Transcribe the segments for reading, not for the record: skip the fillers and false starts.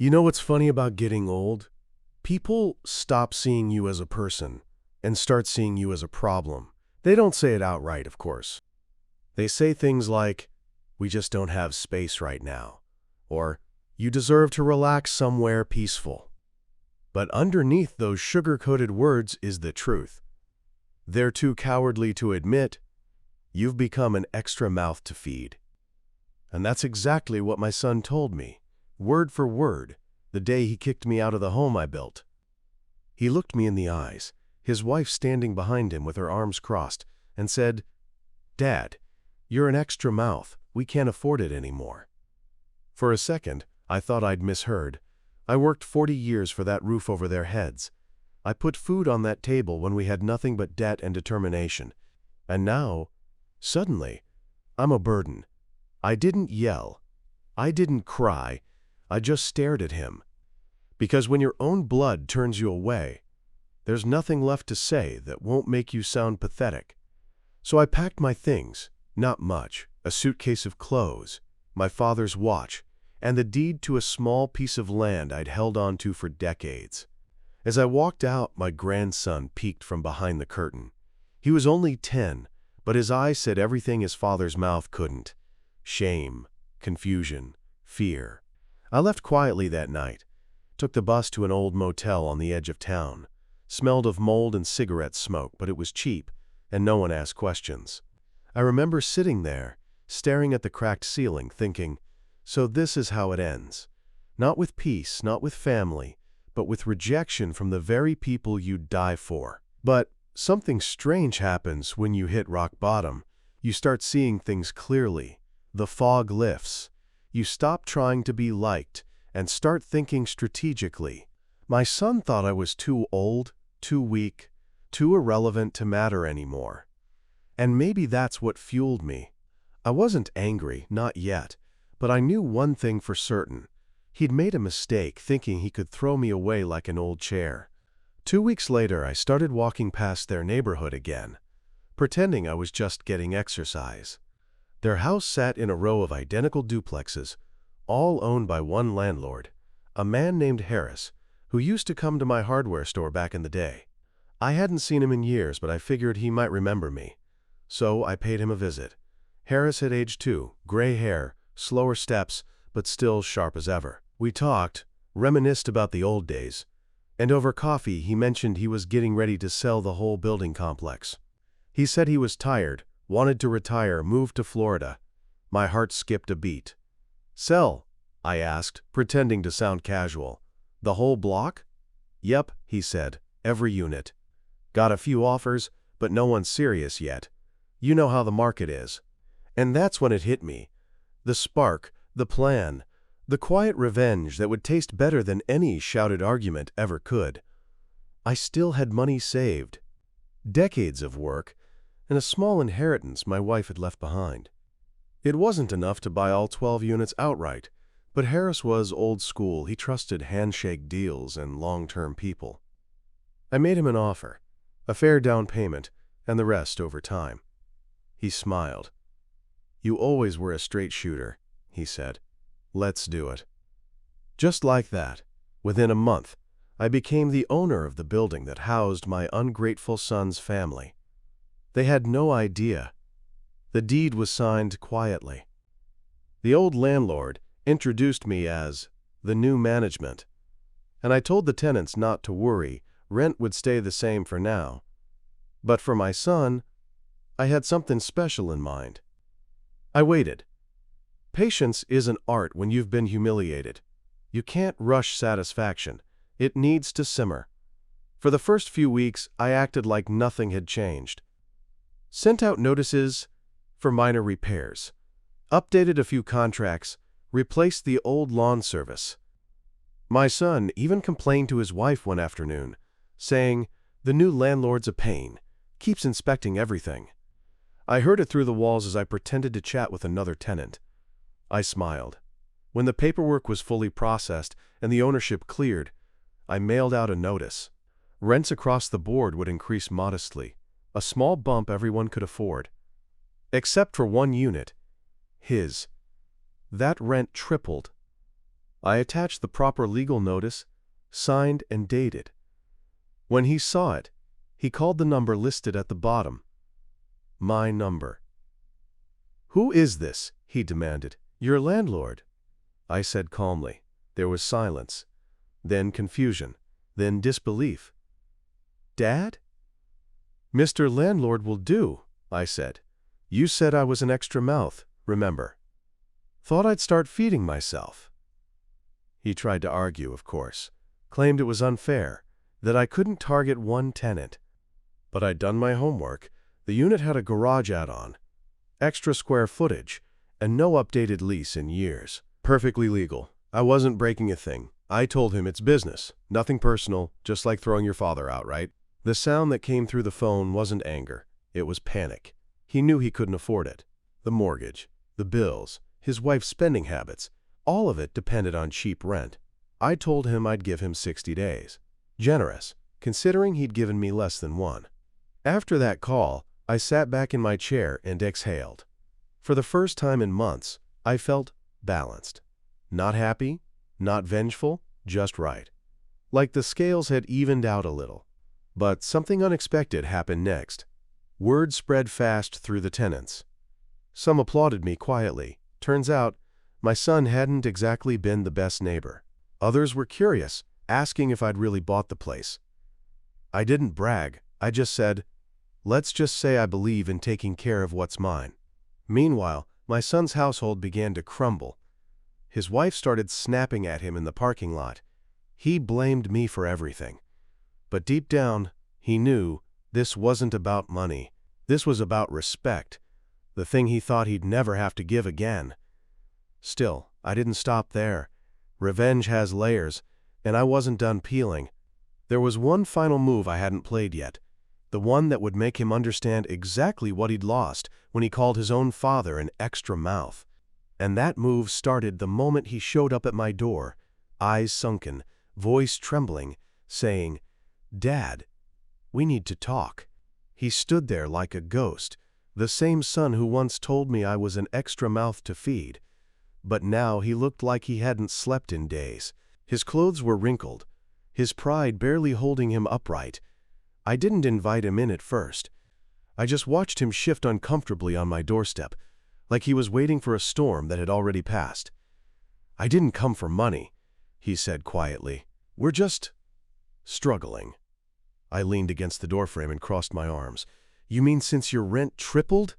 You know what's funny about getting old? People stop seeing you as a person and start seeing you as a problem. They don't say it outright, of course. They say things like, "We just don't have space right now," or "You deserve to relax somewhere peaceful." But underneath those sugar-coated words is the truth. They're too cowardly to admit you've become an extra mouth to feed. And that's exactly what my son told me, word for word, the day he kicked me out of the home I built. He looked me in the eyes, his wife standing behind him with her arms crossed, and said, "Dad, you're an extra mouth. We can't afford it anymore." For a second, I thought I'd misheard. I worked 40 years for that roof over their heads. I put food on that table when we had nothing but debt and determination. And now, suddenly, I'm a burden. I didn't yell. I didn't cry. I just stared at him. Because when your own blood turns you away, there's nothing left to say that won't make you sound pathetic. So I packed my things, not much, a suitcase of clothes, my father's watch, and the deed to a small piece of land I'd held on to for decades. As I walked out, my grandson peeked from behind the curtain. He was only 10, but his eyes said everything his father's mouth couldn't. Shame, confusion, fear. I left quietly that night, took the bus to an old motel on the edge of town. Smelled of mold and cigarette smoke, but it was cheap, and no one asked questions. I remember sitting there, staring at the cracked ceiling, thinking, so this is how it ends. Not with peace, not with family, but with rejection from the very people you'd die for. But something strange happens when you hit rock bottom. You start seeing things clearly. The fog lifts. You stop trying to be liked and start thinking strategically. My son thought I was too old, too weak, too irrelevant to matter anymore. And maybe that's what fueled me. I wasn't angry, not yet, but I knew one thing for certain. He'd made a mistake thinking he could throw me away like an old chair. 2 weeks later, I started walking past their neighborhood again, pretending I was just getting exercise. Their house sat in a row of identical duplexes, all owned by one landlord, a man named Harris, who used to come to my hardware store back in the day. I hadn't seen him in years, but I figured he might remember me. So I paid him a visit. Harris had aged too, gray hair, slower steps, but still sharp as ever. We talked, reminisced about the old days, and over coffee he mentioned he was getting ready to sell the whole building complex. He said he was tired, wanted to retire, move to Florida. My heart skipped a beat. "Sell?" I asked, pretending to sound casual. "The whole block?" "Yep," he said, "every unit. Got a few offers, but no one's serious yet. You know how the market is." And that's when it hit me. The spark, the plan, the quiet revenge that would taste better than any shouted argument ever could. I still had money saved, decades of work, and a small inheritance my wife had left behind. It wasn't enough to buy all 12 units outright, but Harris was old school. He trusted handshake deals and long-term people. I made him an offer, a fair down payment, and the rest over time. He smiled. "You always were a straight shooter," he said. "Let's do it." Just like that, within a month, I became the owner of the building that housed my ungrateful son's family. They had no idea. The deed was signed quietly. The old landlord introduced me as the new management, and I told the tenants not to worry, rent would stay the same for now. But for my son, I had something special in mind. I waited. Patience is an art when you've been humiliated. You can't rush satisfaction. It needs to simmer. For the first few weeks, I acted like nothing had changed. Sent out notices for minor repairs, updated a few contracts, replaced the old lawn service. My son even complained to his wife one afternoon, saying, "The new landlord's a pain, keeps inspecting everything." I heard it through the walls as I pretended to chat with another tenant. I smiled. When the paperwork was fully processed and the ownership cleared, I mailed out a notice. Rents across the board would increase modestly, a small bump everyone could afford. Except for one unit, his. That rent tripled. I attached the proper legal notice, signed and dated. When he saw it, he called the number listed at the bottom. My number. "Who is this?" he demanded. "Your landlord," I said calmly. There was silence, then confusion, then disbelief. "Dad?" "Mr. Landlord will do," I said. "You said I was an extra mouth, remember? Thought I'd start feeding myself." He tried to argue, of course, claimed it was unfair, that I couldn't target one tenant. But I'd done my homework. The unit had a garage add-on, extra square footage, and no updated lease in years. Perfectly legal. I wasn't breaking a thing. I told him it's business, nothing personal, just like throwing your father out, right? The sound that came through the phone wasn't anger. It was panic. He knew he couldn't afford it. The mortgage, the bills, his wife's spending habits, all of it depended on cheap rent. I told him I'd give him 60 days. Generous, considering he'd given me less than one. After that call, I sat back in my chair and exhaled. For the first time in months, I felt balanced. Not happy, not vengeful, just right. Like the scales had evened out a little. But something unexpected happened next. Word spread fast through the tenants. Some applauded me quietly. Turns out, my son hadn't exactly been the best neighbor. Others were curious, asking if I'd really bought the place. I didn't brag. I just said, "Let's just say I believe in taking care of what's mine." Meanwhile, my son's household began to crumble. His wife started snapping at him in the parking lot. He blamed me for everything. But deep down, he knew this wasn't about money. This was about respect, the thing he thought he'd never have to give again. Still, I didn't stop there. Revenge has layers, and I wasn't done peeling. There was one final move I hadn't played yet, the one that would make him understand exactly what he'd lost when he called his own father an extra mouth. And that move started the moment he showed up at my door, eyes sunken, voice trembling, saying, "Dad, we need to talk." He stood there like a ghost, the same son who once told me I was an extra mouth to feed. But now he looked like he hadn't slept in days. His clothes were wrinkled, his pride barely holding him upright. I didn't invite him in at first. I just watched him shift uncomfortably on my doorstep, like he was waiting for a storm that had already passed. "I didn't come for money," he said quietly. "We're just struggling." I leaned against the doorframe and crossed my arms. "You mean since your rent tripled?"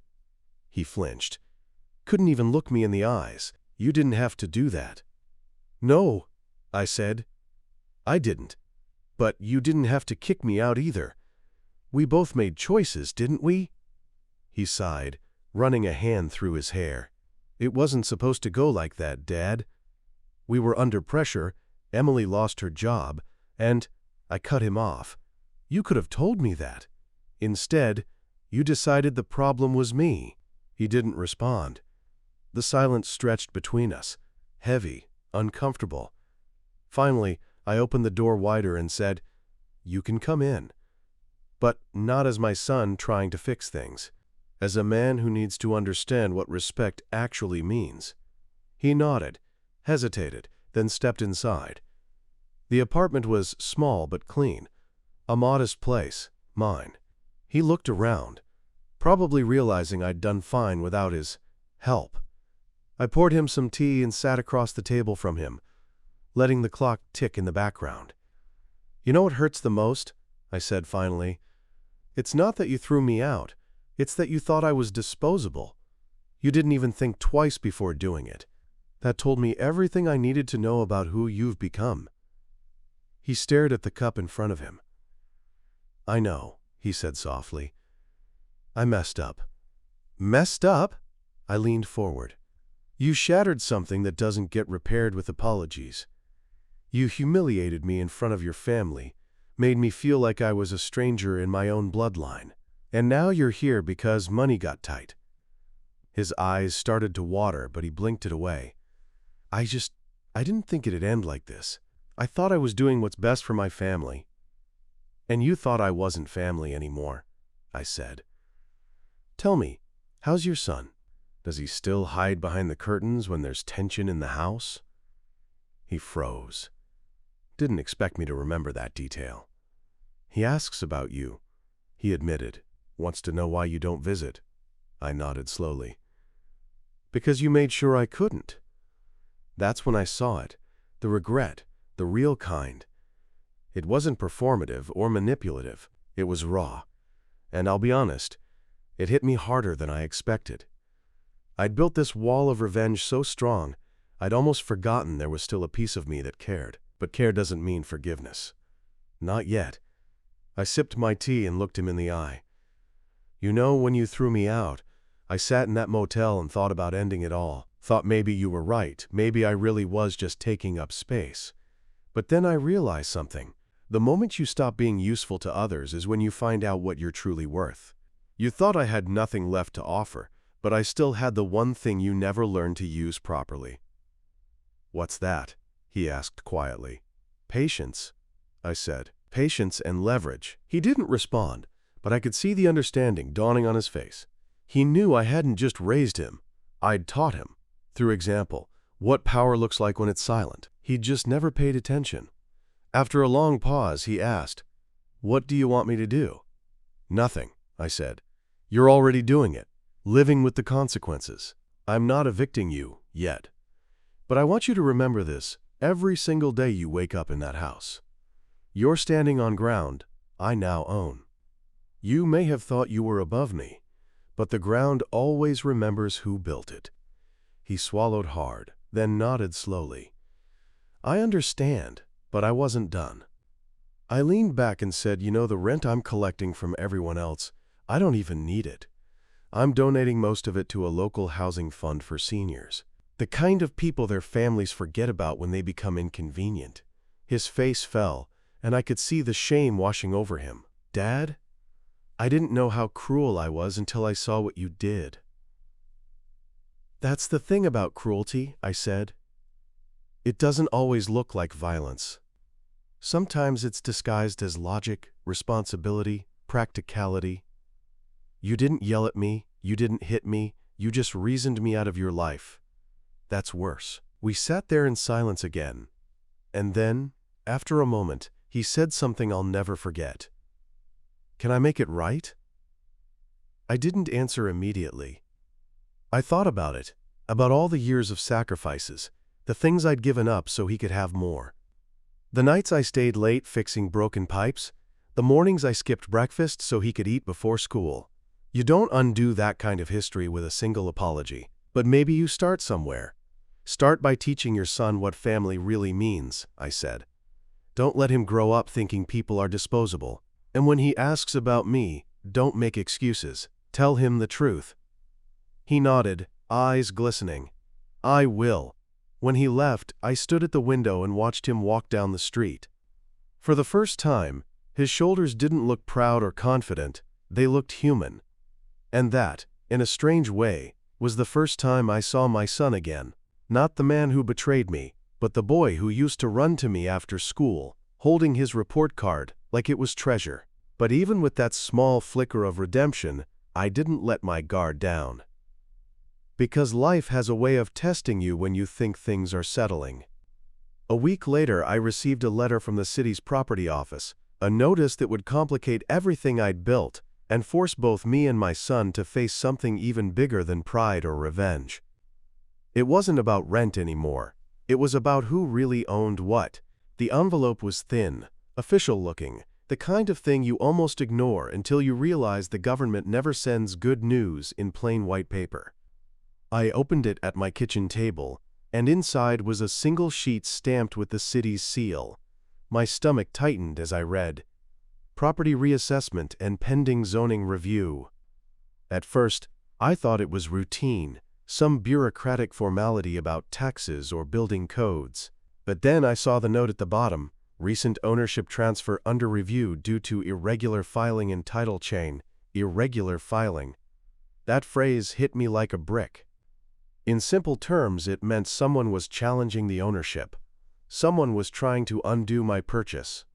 He flinched. Couldn't even look me in the eyes. "You didn't have to do that." "No," I said. "I didn't. But you didn't have to kick me out either. We both made choices, didn't we?" He sighed, running a hand through his hair. "It wasn't supposed to go like that, Dad. We were under pressure, Emily lost her job, and I cut him off. You could have told me that. Instead, you decided the problem was me." He didn't respond. The silence stretched between us, heavy, uncomfortable. Finally, I opened the door wider and said, "You can come in." But not as my son trying to fix things. As a man who needs to understand what respect actually means. He nodded, hesitated, then stepped inside. The apartment was small but clean. A modest place, mine. He looked around, probably realizing I'd done fine without his help. I poured him some tea and sat across the table from him, letting the clock tick in the background. "You know what hurts the most?" I said finally. "It's not that you threw me out. It's that you thought I was disposable. You didn't even think twice before doing it. That told me everything I needed to know about who you've become." He stared at the cup in front of him. "I know," he said softly. "I messed up." "Messed up?" I leaned forward. "You shattered something that doesn't get repaired with apologies. You humiliated me in front of your family, made me feel like I was a stranger in my own bloodline. And now you're here because money got tight." His eyes started to water, but he blinked it away. I didn't think it'd end like this. I thought I was doing what's best for my family. And you thought I wasn't family anymore," I said. "Tell me, how's your son? Does he still hide behind the curtains when there's tension in the house?" He froze. Didn't expect me to remember that detail. He asks about you, he admitted. Wants to know why you don't visit. I nodded slowly. Because you made sure I couldn't. That's when I saw it. The regret, the real kind. It wasn't performative or manipulative. It was raw. And I'll be honest, it hit me harder than I expected. I'd built this wall of revenge so strong, I'd almost forgotten there was still a piece of me that cared. But care doesn't mean forgiveness. Not yet. I sipped my tea and looked him in the eye. You know, when you threw me out, I sat in that motel and thought about ending it all. Thought maybe you were right. Maybe I really was just taking up space. But then I realized something. The moment you stop being useful to others is when you find out what you're truly worth. You thought I had nothing left to offer, but I still had the one thing you never learned to use properly. What's that? He asked quietly. Patience, I said. Patience and leverage. He didn't respond, but I could see the understanding dawning on his face. He knew I hadn't just raised him. I'd taught him, through example, what power looks like when it's silent. He'd just never paid attention. After a long pause, he asked, "What do you want me to do?" "Nothing," I said. "You're already doing it, living with the consequences. I'm not evicting you, yet. But I want you to remember this every single day you wake up in that house. You're standing on ground I now own. You may have thought you were above me, but the ground always remembers who built it." He swallowed hard, then nodded slowly. "I understand, but I wasn't done." I leaned back and said, "You know, the rent I'm collecting from everyone else, I don't even need it. I'm donating most of it to a local housing fund for seniors. The kind of people their families forget about when they become inconvenient." His face fell, and I could see the shame washing over him. "Dad, I didn't know how cruel I was until I saw what you did." "That's the thing about cruelty," I said. "It doesn't always look like violence. Sometimes it's disguised as logic, responsibility, practicality. You didn't yell at me, you didn't hit me, you just reasoned me out of your life. That's worse." We sat there in silence again, and then, after a moment, he said something I'll never forget. "Can I make it right?" I didn't answer immediately. I thought about it, about all the years of sacrifices, the things I'd given up so he could have more. The nights I stayed late fixing broken pipes, the mornings I skipped breakfast so he could eat before school. You don't undo that kind of history with a single apology, but maybe you start somewhere. Start by teaching your son what family really means, I said. Don't let him grow up thinking people are disposable. And when he asks about me, don't make excuses. Tell him the truth. He nodded, eyes glistening. "I will." When he left, I stood at the window and watched him walk down the street. For the first time, his shoulders didn't look proud or confident, they looked human. And that, in a strange way, was the first time I saw my son again. Not the man who betrayed me, but the boy who used to run to me after school, holding his report card like it was treasure. But even with that small flicker of redemption, I didn't let my guard down. Because life has a way of testing you when you think things are settling. A week later, I received a letter from the city's property office, a notice that would complicate everything I'd built and force both me and my son to face something even bigger than pride or revenge. It wasn't about rent anymore. It was about who really owned what. The envelope was thin, official-looking, the kind of thing you almost ignore until you realize the government never sends good news in plain white paper. I opened it at my kitchen table, and inside was a single sheet stamped with the city's seal. My stomach tightened as I read, "Property reassessment and pending zoning review." At first, I thought it was routine, some bureaucratic formality about taxes or building codes. But then I saw the note at the bottom, "Recent ownership transfer under review due to irregular filing in title chain." Irregular filing. That phrase hit me like a brick. In simple terms, it meant someone was challenging the ownership. Someone was trying to undo my purchase.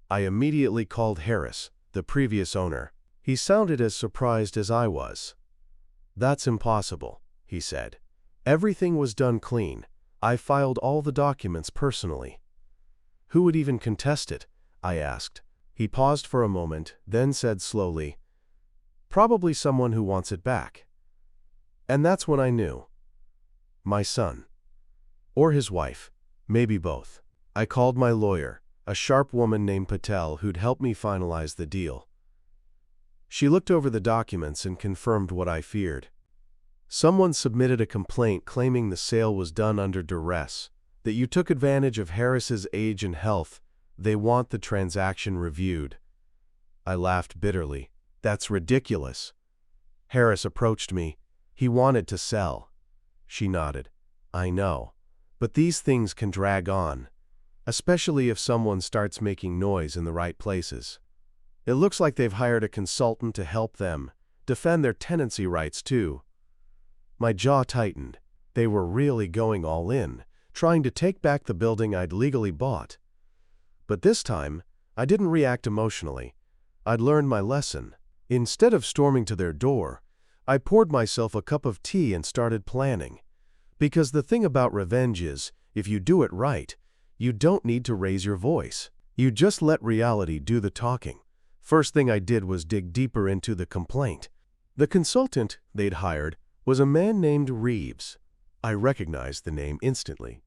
I immediately called Harris, the previous owner. He sounded as surprised as I was. "That's impossible," he said. "Everything was done clean. I filed all the documents personally. Who would even contest it? I asked. He paused for a moment, then said slowly, "Probably someone who wants it back." And that's when I knew. My son. Or his wife. Maybe both. I called my lawyer, a sharp woman named Patel who'd helped me finalize the deal. She looked over the documents and confirmed what I feared. Someone submitted a complaint claiming the sale was done under duress, that you took advantage of Harris's age and health. They want the transaction reviewed. I laughed bitterly. That's ridiculous. Harris approached me. He wanted to sell. She nodded. I know. But these things can drag on, especially if someone starts making noise in the right places. It looks like they've hired a consultant to help them defend their tenancy rights too. My jaw tightened. They were really going all in, trying to take back the building I'd legally bought. But this time, I didn't react emotionally. I'd learned my lesson. Instead of storming to their door, I poured myself a cup of tea and started planning. Because the thing about revenge is, if you do it right, you don't need to raise your voice. You just let reality do the talking. First thing I did was dig deeper into the complaint. The consultant they'd hired was a man named Reeves. I recognized the name instantly.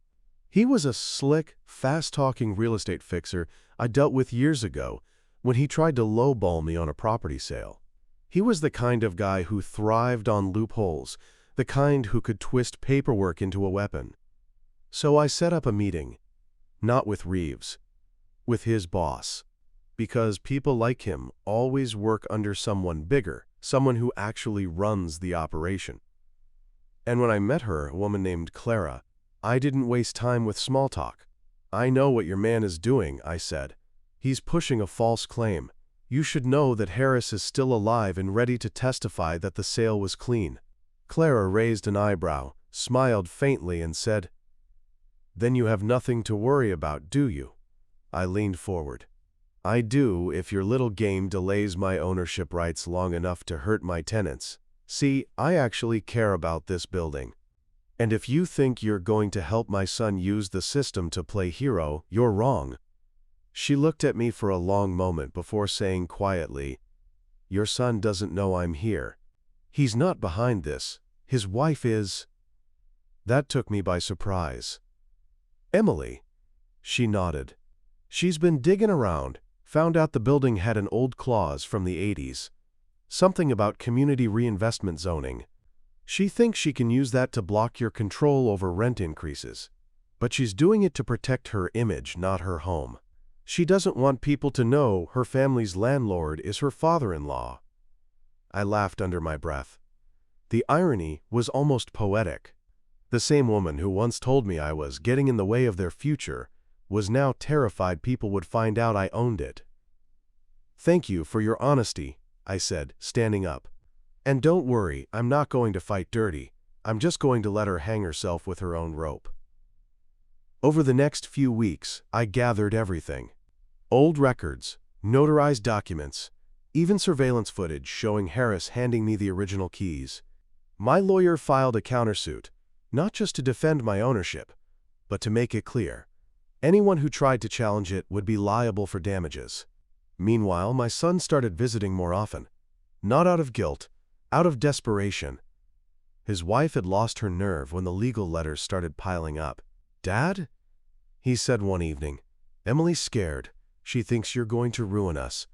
He was a slick, fast-talking real estate fixer I dealt with years ago when he tried to lowball me on a property sale. He was the kind of guy who thrived on loopholes, the kind who could twist paperwork into a weapon. So I set up a meeting, not with Reeves, with his boss, because people like him always work under someone bigger, someone who actually runs the operation. And when I met her, a woman named Clara, I didn't waste time with small talk. "I know what your man is doing," I said. "He's pushing a false claim. You should know that Harris is still alive and ready to testify that the sale was clean." Clara raised an eyebrow, smiled faintly, and said, "Then you have nothing to worry about, do you?" I leaned forward. "I do if your little game delays my ownership rights long enough to hurt my tenants. See, I actually care about this building. And if you think you're going to help my son use the system to play hero, you're wrong." She looked at me for a long moment before saying quietly, "Your son doesn't know I'm here. He's not behind this. His wife is." That took me by surprise. "Emily?" She nodded. "She's been digging around, found out the building had an old clause from the 80s. Something about community reinvestment zoning. She thinks she can use that to block your control over rent increases. But she's doing it to protect her image, not her home. She doesn't want people to know her family's landlord is her father-in-law." I laughed under my breath. The irony was almost poetic. The same woman who once told me I was getting in the way of their future was now terrified people would find out I owned it. "Thank you for your honesty," I said, standing up. "And don't worry, I'm not going to fight dirty. I'm just going to let her hang herself with her own rope." Over the next few weeks, I gathered everything. Old records, notarized documents, even surveillance footage showing Harris handing me the original keys. My lawyer filed a countersuit, not just to defend my ownership, but to make it clear. Anyone who tried to challenge it would be liable for damages. Meanwhile, my son started visiting more often. Not out of guilt, out of desperation. His wife had lost her nerve when the legal letters started piling up. "Dad?" he said one evening. "Emily's scared. She thinks you're going to ruin us."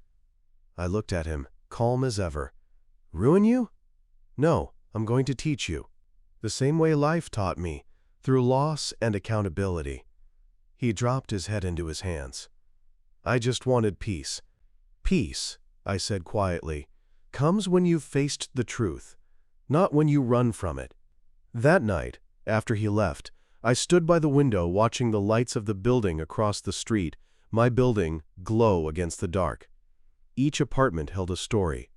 I looked at him, calm as ever. "Ruin you? No, I'm going to teach you. The same way life taught me, through loss and accountability." He dropped his head into his hands. "I just wanted peace." "Peace," I said quietly, "comes when you've faced the truth, not when you run from it." That night, after he left, I stood by the window watching the lights of the building across the street, my building, glow against the dark. Each apartment held a story,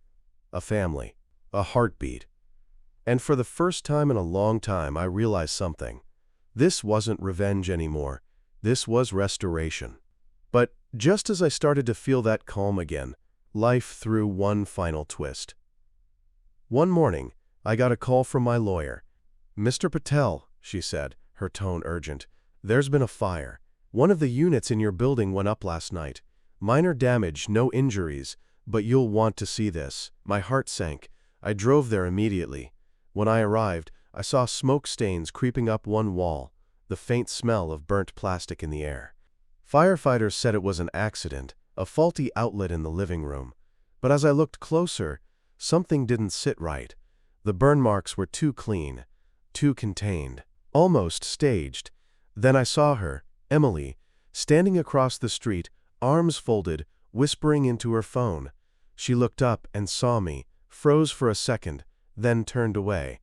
a family, a heartbeat. And for the first time in a long time, I realized something. This wasn't revenge anymore. This was restoration. But just as I started to feel that calm again, life threw one final twist. One morning, I got a call from my lawyer. "Mr. Patel," she said, her tone urgent. "There's been a fire. One of the units in your building went up last night. Minor damage, no injuries, but you'll want to see this." My heart sank. I drove there immediately. When I arrived, I saw smoke stains creeping up one wall, the faint smell of burnt plastic in the air. Firefighters said it was an accident, a faulty outlet in the living room. But as I looked closer, something didn't sit right. The burn marks were too clean, too contained, almost staged. Then I saw her, Emily, standing across the street, arms folded, whispering into her phone. She looked up and saw me, froze for a second, then turned away.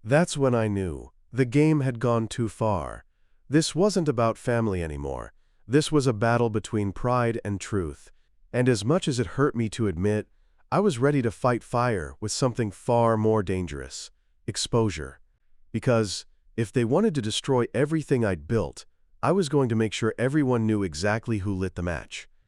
That's when I knew. The game had gone too far. This wasn't about family anymore. This was a battle between pride and truth. And as much as it hurt me to admit, I was ready to fight fire with something far more dangerous: exposure. Because if they wanted to destroy everything I'd built, I was going to make sure everyone knew exactly who lit the match.